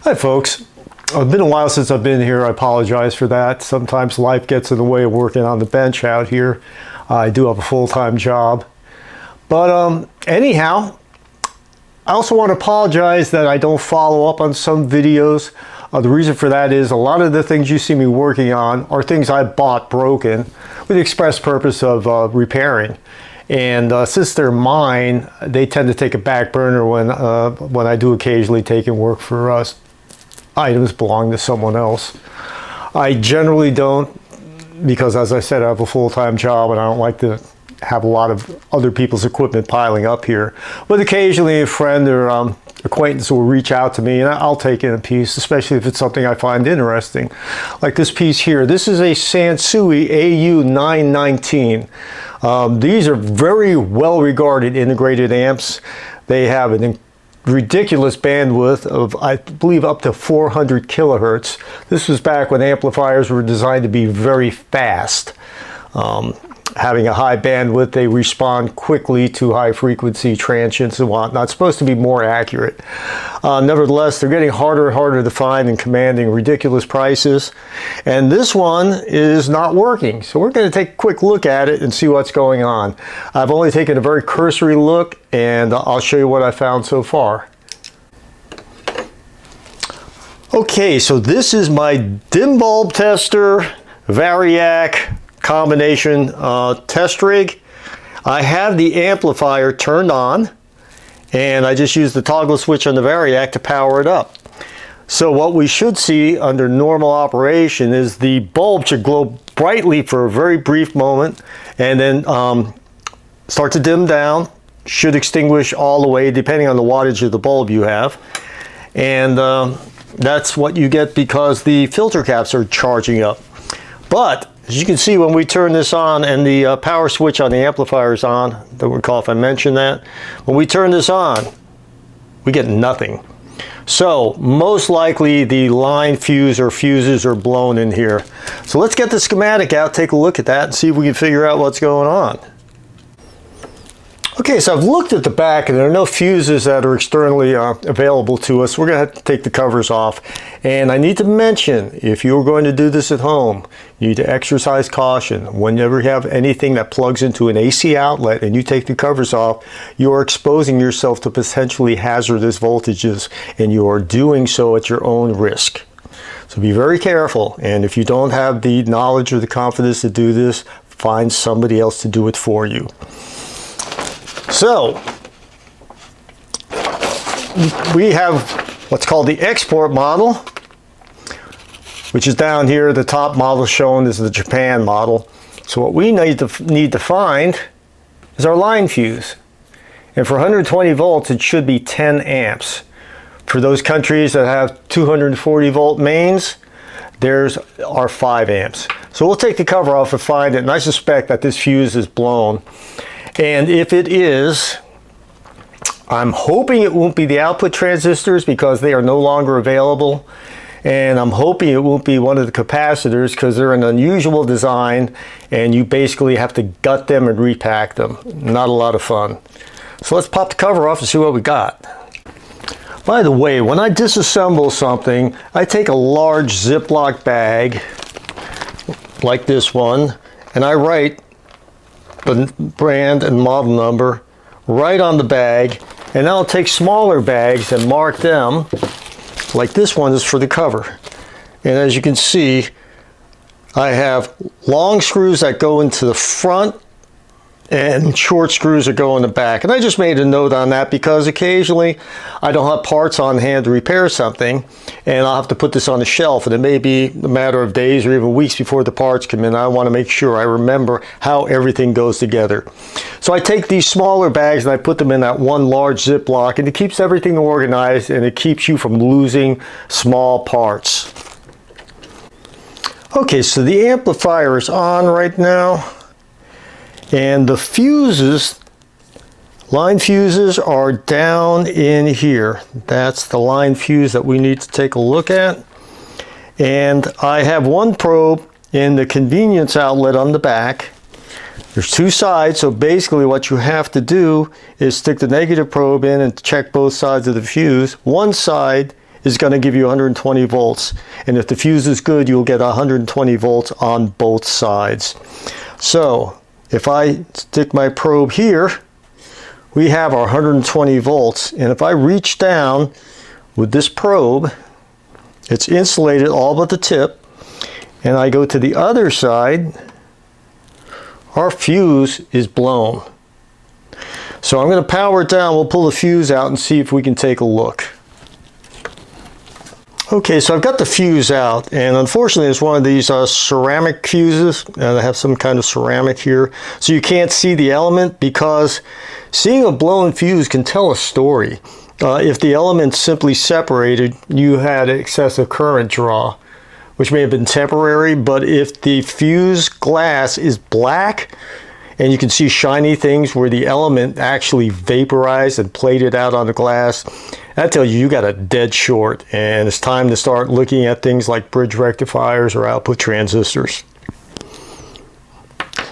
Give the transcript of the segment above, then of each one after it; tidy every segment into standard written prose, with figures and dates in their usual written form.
Hi folks, it's been a while since I've been here. I apologize for that. Sometimes life gets in the way of working on the bench out here. I do have a full-time job. But anyhow, I also want to apologize that I don't follow up on some videos. The reason for that is a lot of the things you see me working on are things I bought broken with the express purpose of repairing. And since they're mine, they tend to take a back burner when I do occasionally take in work for us. Items belong to someone else. I generally don't, because as I said, I have a full-time job and I don't like to have a lot of other people's equipment piling up here. But occasionally a friend or acquaintance will reach out to me and I'll take in a piece, especially if it's something I find interesting. Like this piece here. This is a Sansui AU919. These are very well-regarded integrated amps. They have an ridiculous bandwidth of, I believe, up to 400 kilohertz. This was back when amplifiers were designed to be very fast. Having a high bandwidth, they respond quickly to high frequency transients and whatnot. It's supposed to be more accurate. Nevertheless, they're getting harder and harder to find and commanding ridiculous prices. And this one is not working. So we're going to take a quick look at it and see what's going on. I've only taken a very cursory look and I'll show you what I found so far. Okay, so this is my dim bulb tester, Variac combination test rig. I have the amplifier turned on and I just use the toggle switch on the Variac to power it up. So what we should see under normal operation is the bulb should glow brightly for a very brief moment and then start to dim down, should extinguish all the way depending on the wattage of the bulb you have. And that's what you get because the filter caps are charging up. But as you can see, when we turn this on and the power switch on the amplifier is on, don't recall if I mentioned that, when we turn this on, we get nothing. So most likely the line fuse or fuses are blown in here. So let's get the schematic out, take a look at that and see if we can figure out what's going on. Okay, so I've looked at the back and there are no fuses that are externally available to us. We're going to have to take the covers off. And I need to mention, if you're going to do this at home, you need to exercise caution. Whenever you have anything that plugs into an AC outlet and you take the covers off, you're exposing yourself to potentially hazardous voltages and you are doing so at your own risk. So be very careful, and if you don't have the knowledge or the confidence to do this, find somebody else to do it for you. So we have what's called the export model, which is down here. The top model shown is the Japan model. So what we need to find is our line fuse. And for 120 volts, it should be 10 amps. For those countries that have 240 volt mains, there's our 5 amps. So we'll take the cover off and find it. And I suspect that this fuse is blown. And if it is, I'm hoping it won't be the output transistors because they are no longer available. And I'm hoping it won't be one of the capacitors because they're an unusual design and you basically have to gut them and repack them. Not a lot of fun. So let's pop the cover off and see what we got. By the way, when I disassemble something, I take a large Ziploc bag like this one and I write the brand and model number right on the bag, and I'll take smaller bags and mark them like this one is for the cover. And as you can see, I have long screws that go into the front and short screws that go in the back. And I just made a note on that because occasionally I don't have parts on hand to repair something and I'll have to put this on the shelf and it may be a matter of days or even weeks before the parts come in. I want to make sure I remember how everything goes together. So I take these smaller bags and I put them in that one large Ziploc, and it keeps everything organized and it keeps you from losing small parts. Okay, so the amplifier is on right now. And the fuses, line fuses, are down in here. That's the line fuse that we need to take a look at. And I have one probe in the convenience outlet on the back. There's two sides, so basically what you have to do is stick the negative probe in and check both sides of the fuse. One side is going to give you 120 volts. And if the fuse is good, you'll get 120 volts on both sides. So if I stick my probe here, we have our 120 volts. And if I reach down with this probe, it's insulated all but the tip, and I go to the other side, our fuse is blown. So I'm going to power it down. We'll pull the fuse out and see if we can take a look. Okay, so I've got the fuse out, and unfortunately it's one of these ceramic fuses, and I have some kind of ceramic here, so you can't see the element, because seeing a blown fuse can tell a story. If the element simply separated, you had excessive current draw, which may have been temporary, but if the fuse glass is black, and you can see shiny things where the element actually vaporized and plated out on the glass, that tells you got a dead short, and it's time to start looking at things like bridge rectifiers or output transistors.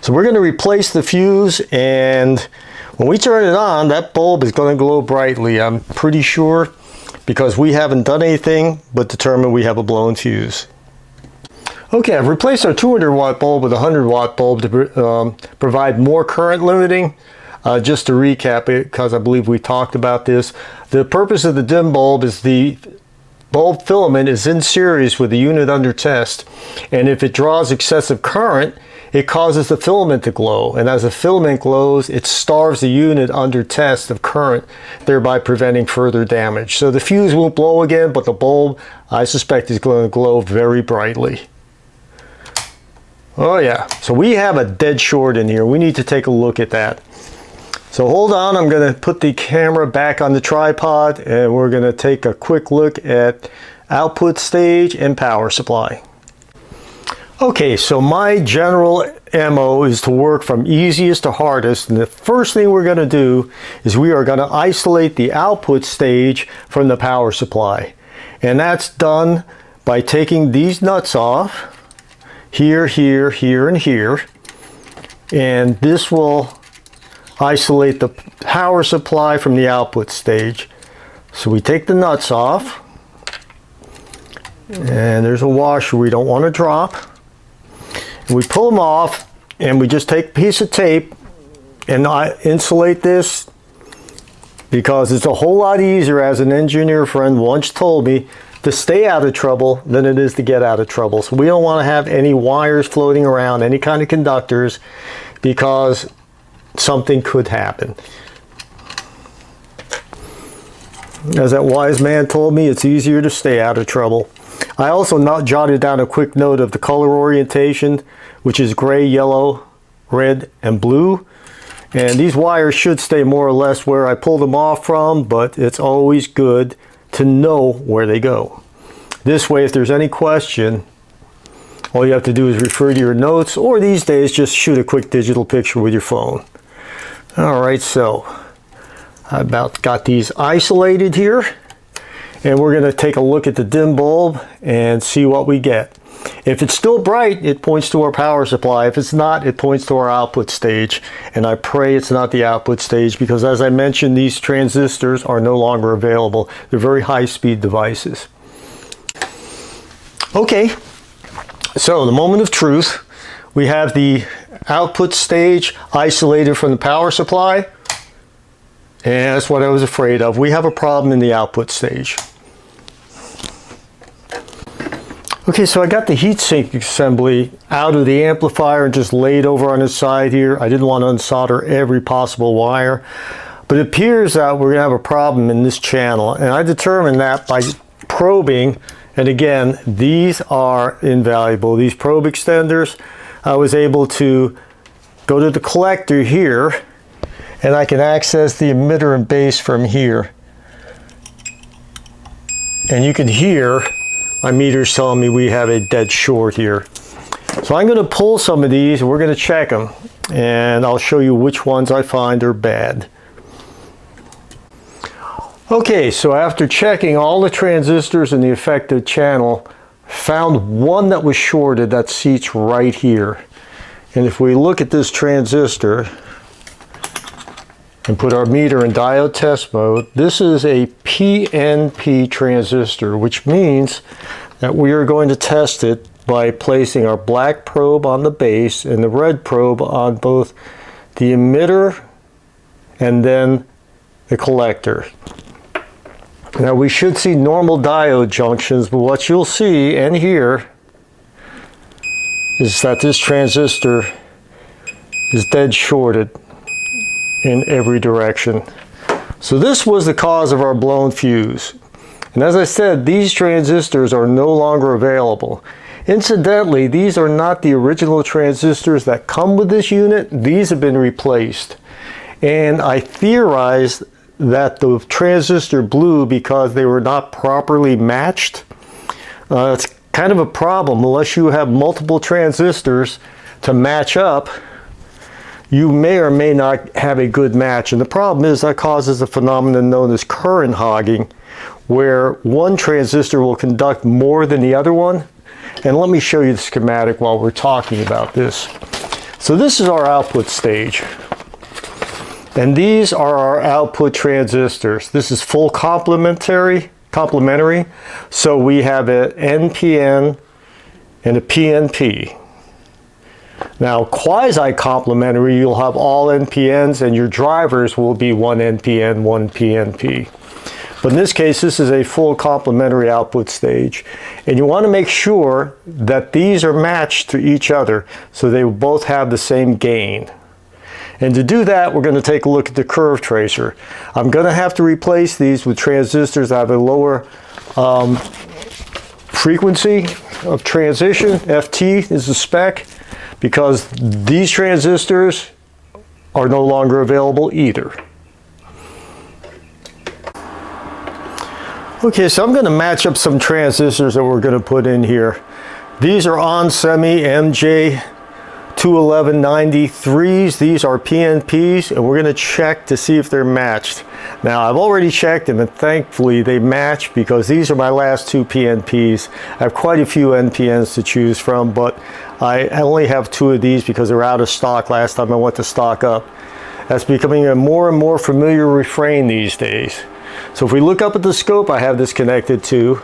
So we're going to replace the fuse, and when we turn it on, that bulb is going to glow brightly, I'm pretty sure, because we haven't done anything but determine we have a blown fuse. Okay, I've replaced our 200 watt bulb with a 100 watt bulb to provide more current limiting. Just to recap it, because I believe we talked about this, the purpose of the dim bulb is the bulb filament is in series with the unit under test, and if it draws excessive current, it causes the filament to glow, and as the filament glows, it starves the unit under test of current, thereby preventing further damage. So the fuse won't blow again, but the bulb, I suspect, is going to glow very brightly. Oh yeah, so we have a dead short in here. We need to take a look at that. So hold on, I'm going to put the camera back on the tripod, and we're going to take a quick look at output stage and power supply. Okay, so my general MO is to work from easiest to hardest, and the first thing we're going to do is we are going to isolate the output stage from the power supply. And that's done by taking these nuts off, here, here, here, and here, and this will isolate the power supply from the output stage. So we take the nuts off, and there's a washer we don't want to drop. And we pull them off, and we just take a piece of tape and insulate this, because it's a whole lot easier, as an engineer friend once told me, to stay out of trouble than it is to get out of trouble. So we don't want to have any wires floating around, any kind of conductors, because something could happen. As that wise man told me, it's easier to stay out of trouble. I also jotted down a quick note of the color orientation, which is gray, yellow, red, and blue. And these wires should stay more or less where I pulled them off from, but it's always good to know where they go. This way, if there's any question, all you have to do is refer to your notes, or these days just shoot a quick digital picture with your phone. Alright, so I about got these isolated here, and we're going to take a look at the dim bulb and see what we get. If it's still bright, it points to our power supply. If it's not, it points to our output stage. And I pray it's not the output stage, because as I mentioned, these transistors are no longer available. They're very high-speed devices. Okay, so the moment of truth. We have the output stage isolated from the power supply. And that's what I was afraid of. We have a problem in the output stage. Okay, so I got the heatsink assembly out of the amplifier and just laid over on its side here. I didn't want to unsolder every possible wire, but it appears that we're going to have a problem in this channel, and I determined that by probing. And again, these are invaluable. These probe extenders, I was able to go to the collector here, and I can access the emitter and base from here. And you can hear my meter's telling me we have a dead short here. So I'm going to pull some of these, and we're going to check them, and I'll show you which ones I find are bad. Okay, so after checking all the transistors in the affected channel, found one that was shorted that seats right here. And if we look at this transistor, and put our meter in diode test mode. This is a PNP transistor, which means that we are going to test it by placing our black probe on the base and the red probe on both the emitter and then the collector. Now we should see normal diode junctions, but what you'll see and hear is that this transistor is dead shorted in every direction. So this was the cause of our blown fuse. And as I said, these transistors are no longer available. Incidentally, these are not the original transistors that come with this unit. These have been replaced. And I theorized that the transistor blew because they were not properly matched. It's kind of a problem unless you have multiple transistors to match up. You may or may not have a good match, and the problem is that causes a phenomenon known as current hogging, where one transistor will conduct more than the other one. And let me show you the schematic while we're talking about this. So this is our output stage, and these are our output transistors. This is full complementary, so we have an NPN and a PNP. Now, quasi-complementary, you'll have all NPNs and your drivers will be one NPN, one PNP. But in this case, this is a full complementary output stage. And you want to make sure that these are matched to each other so they will both have the same gain. And to do that, we're going to take a look at the curve tracer. I'm going to have to replace these with transistors that have a lower frequency of transition. FT is the spec, because these transistors are no longer available either. Okay, so I'm going to match up some transistors that we're going to put in here. These are onsemi MJ21193s. These are PNPs, and we're going to check to see if they're matched. Now, I've already checked them, and thankfully they match because these are my last two PNPs. I have quite a few NPNs to choose from, but I only have two of these because they're out of stock last time I went to stock up. That's becoming a more and more familiar refrain these days. So if we look up at the scope I have this connected to,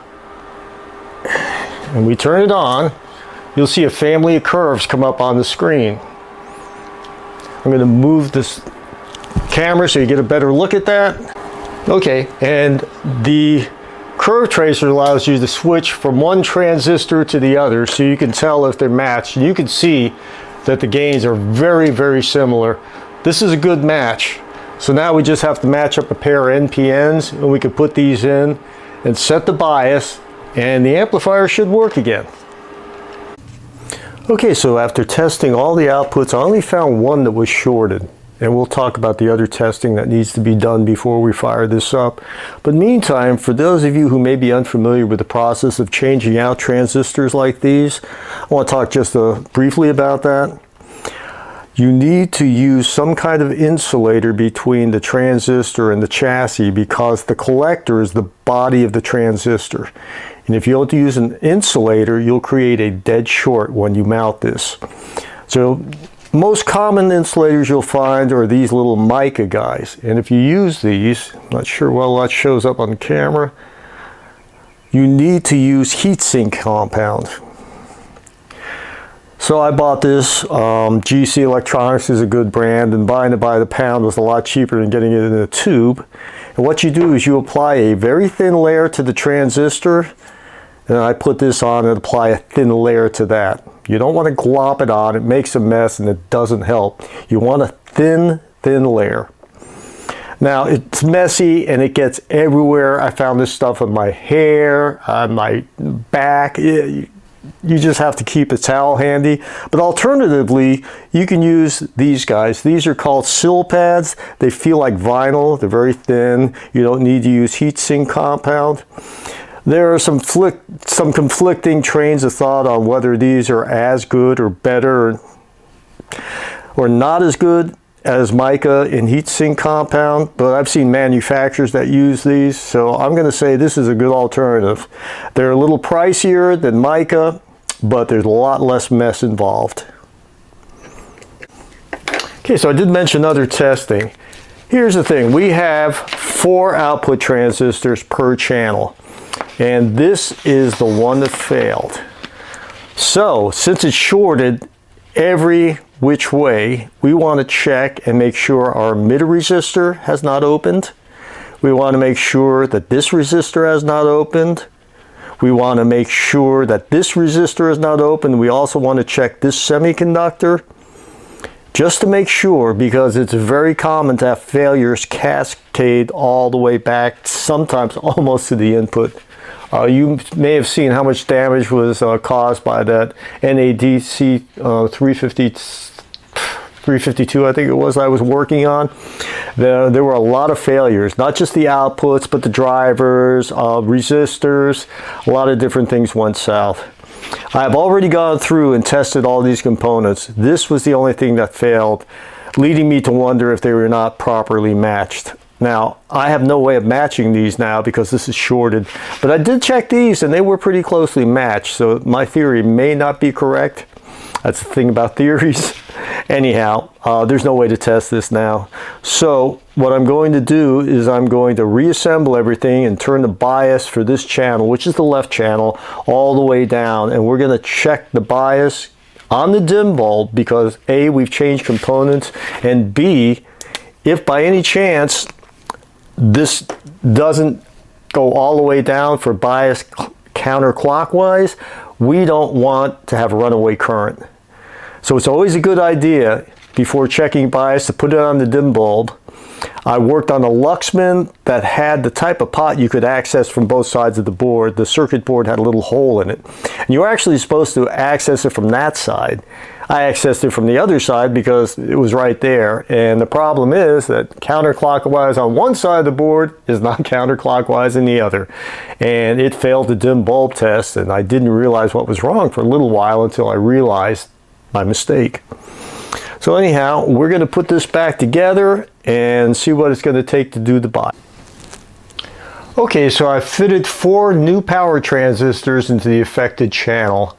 and we turn it on, you'll see a family of curves come up on the screen. I'm going to move this camera so you get a better look at that. Okay, and the curve tracer allows you to switch from one transistor to the other so you can tell if they're matched. You can see that the gains are very, very similar. This is a good match. So now we just have to match up a pair of NPNs, and we can put these in and set the bias, and the amplifier should work again. Okay, so after testing all the outputs, I only found one that was shorted. And we'll talk about the other testing that needs to be done before we fire this up. But meantime, for those of you who may be unfamiliar with the process of changing out transistors like these, I want to talk just briefly about that. You need to use some kind of insulator between the transistor and the chassis because the collector is the body of the transistor. And if you don't use an insulator, you'll create a dead short when you mount this. So most common insulators you'll find are these little mica guys. And if you use these, I'm not sure well that shows up on camera, you need to use heatsink compound. So I bought this. GC Electronics is a good brand, and buying it by the pound was a lot cheaper than getting it in a tube. And what you do is you apply a very thin layer to the transistor, and I put this on and apply a thin layer to that. You don't want to glop it on, it makes a mess and it doesn't help. You want a thin layer. Now it's messy and it gets everywhere. I found this stuff on my hair, on my back. You just have to keep a towel handy. But alternatively, you can use these guys. These are called sill pads. They feel like vinyl, they're very thin. You don't need to use heatsink compound. There are some conflicting trains of thought on whether these are as good or better or not as good as mica in heatsink compound, but I've seen manufacturers that use these, so I'm going to say this is a good alternative. They're a little pricier than mica, but there's a lot less mess involved. Okay, so I did mention other testing. Here's the thing, we have 4 output transistors per channel, and this is the one that failed. So since it's shorted every which way, we want to check and make sure our emitter resistor has not opened. We want to make sure that this resistor has not opened. We want to make sure that this resistor is not open. We also want to check this semiconductor just to make sure, because it's very common to have failures cascade all the way back, sometimes almost to the input. You may have seen how much damage was caused by that NADC 352, I think it was, I was working on. There were a lot of failures, not just the outputs, but the drivers, resistors, a lot of different things went south. I've already gone through and tested all these components. This was the only thing that failed, leading me to wonder if they were not properly matched. Now, I have no way of matching these now because this is shorted, but I did check these and they were pretty closely matched, so my theory may not be correct. That's the thing about theories. Anyhow, there's no way to test this now. So what I'm going to do is I'm going to reassemble everything and turn the bias for this channel, which is the left channel, all the way down. And we're going to check the bias on the dim bulb because A, we've changed components, and B, if by any chance this doesn't go all the way down for bias counterclockwise, we don't want to have runaway current. So it's always a good idea before checking bias to put it on the dim bulb. I worked on a Luxman that had the type of pot you could access from both sides of the board. The circuit board had a little hole in it. And you were actually supposed to access it from that side. I accessed it from the other side because it was right there. And the problem is that counterclockwise on one side of the board is not counterclockwise in the other. And it failed the dim bulb test, and I didn't realize what was wrong for a little while until I realized my mistake. So anyhow, we're going to put this back together and see what it's going to take to do the bias. Okay, so I fitted 4 new power transistors into the affected channel,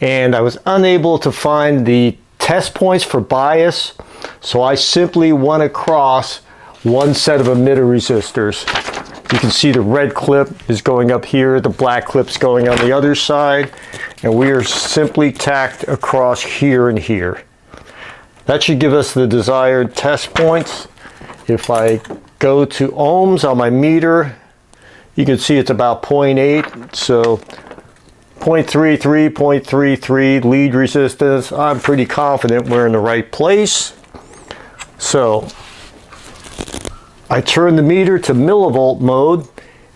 and I was unable to find the test points for bias, so I simply went across one set of emitter resistors. You can see the red clip is going up here, the black clip's going on the other side, and we are simply tacked across here and here. That should give us the desired test points. If I go to ohms on my meter, you can see it's about 0.8, so 0.33, 0.33 lead resistance. I'm pretty confident we're in the right place. So I turn the meter to millivolt mode,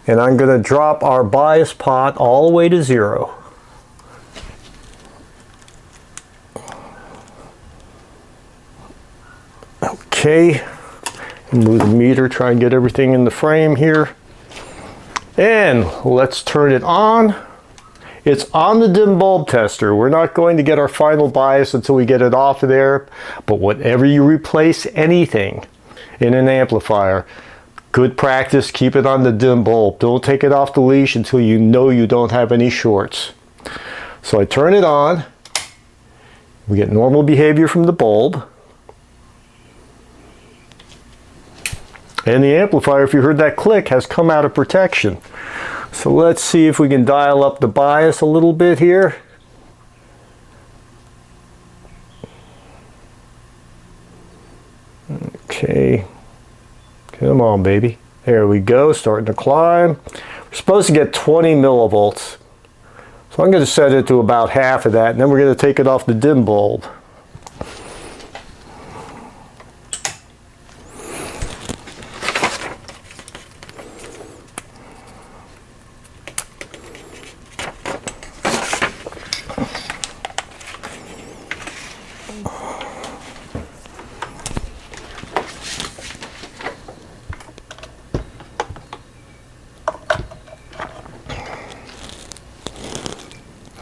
and I'm going to drop our bias pot all the way to 0. Okay, move the meter, try and get everything in the frame here. And let's turn it on. It's on the dim bulb tester. We're not going to get our final bias until we get it off of there, but whenever you replace anything in an amplifier, good practice, keep it on the dim bulb. Don't take it off the leash until you know you don't have any shorts. So I turn it on. We get normal behavior from the bulb. And the amplifier, if you heard that click, has come out of protection. So let's see if we can dial up the bias a little bit here. Okay, come on baby. There we go, starting to climb. We're supposed to get 20 millivolts. So I'm going to set it to about half of that, and then we're going to take it off the dim bulb.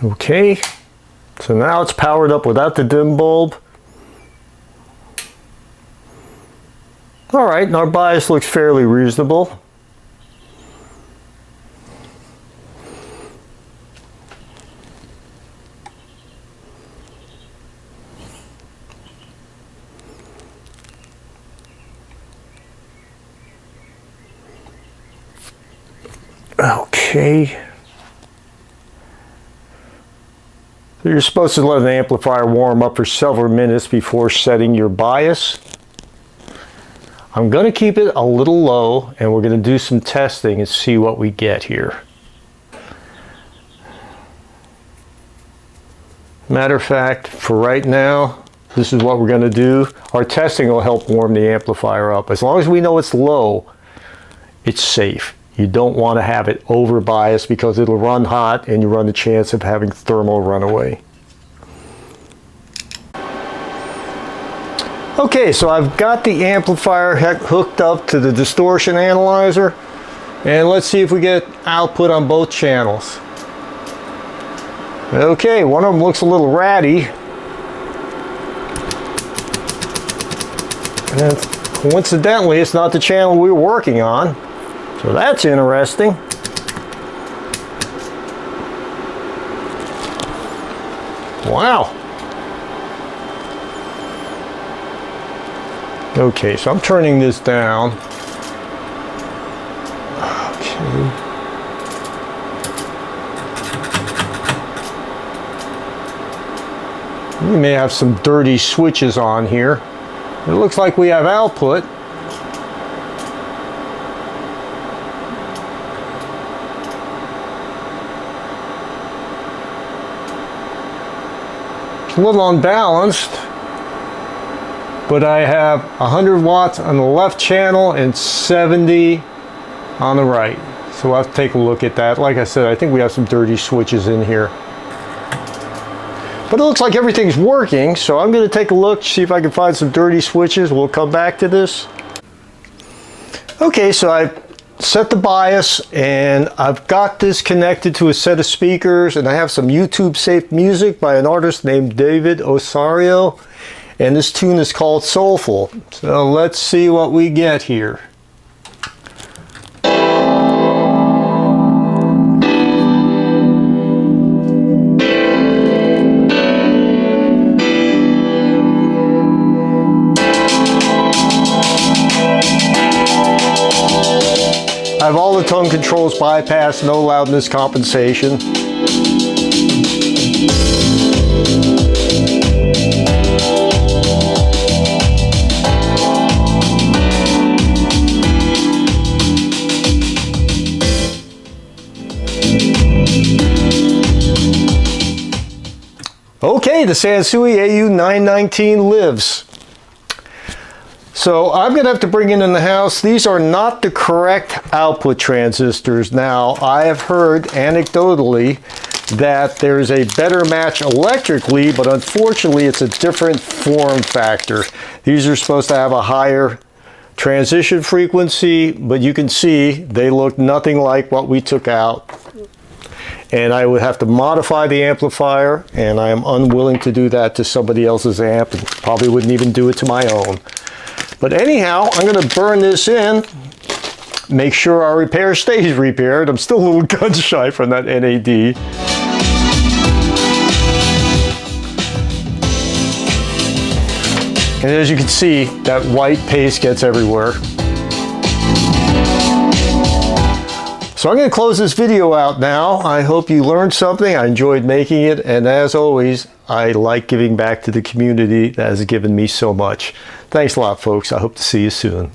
Okay, so now it's powered up without the dim bulb. All right, and our bias looks fairly reasonable. Okay. So you're supposed to let an amplifier warm up for several minutes before setting your bias. I'm going to keep it a little low, and we're going to do some testing and see what we get here. Matter of fact, for right now, this is what we're going to do. Our testing will help warm the amplifier up. As long as we know it's low, it's safe. You don't want to have it over biased because it'll run hot and you run the chance of having thermal runaway. Okay, so I've got the amplifier hooked up to the distortion analyzer, and let's see if we get output on both channels. Okay, one of them looks a little ratty. And coincidentally, it's not the channel we were working on. So that's interesting. Wow. Okay, so I'm turning this down. Okay. We may have some dirty switches on here. It looks like we have output. A little unbalanced, but I have 100 watts on the left channel and 70 on the right. So I'll have to take a look at that. Like I said, I think we have some dirty switches in here. But it looks like everything's working, so I'm going to take a look, see if I can find some dirty switches. We'll come back to this. Okay, so I set the bias, and I've got this connected to a set of speakers, and I have some YouTube safe music by an artist named David Osario, and this tune is called Soulful. So let's see what we get here. I have all the tone controls bypassed, no loudness compensation. Okay, the Sansui AU919 lives. So I'm going to have to bring in the house. These are not the correct output transistors. Now, I have heard anecdotally that there's a better match electrically, but unfortunately it's a different form factor. These are supposed to have a higher transition frequency, but you can see they look nothing like what we took out. And I would have to modify the amplifier, and I am unwilling to do that to somebody else's amp, and probably wouldn't even do it to my own. But anyhow, I'm going to burn this in, make sure our repair stays repaired. I'm still a little gun shy from that NAD. And as you can see, that white paste gets everywhere. So I'm going to close this video out now. I hope you learned something. I enjoyed making it. And as always, I like giving back to the community that has given me so much. Thanks a lot, folks. I hope to see you soon.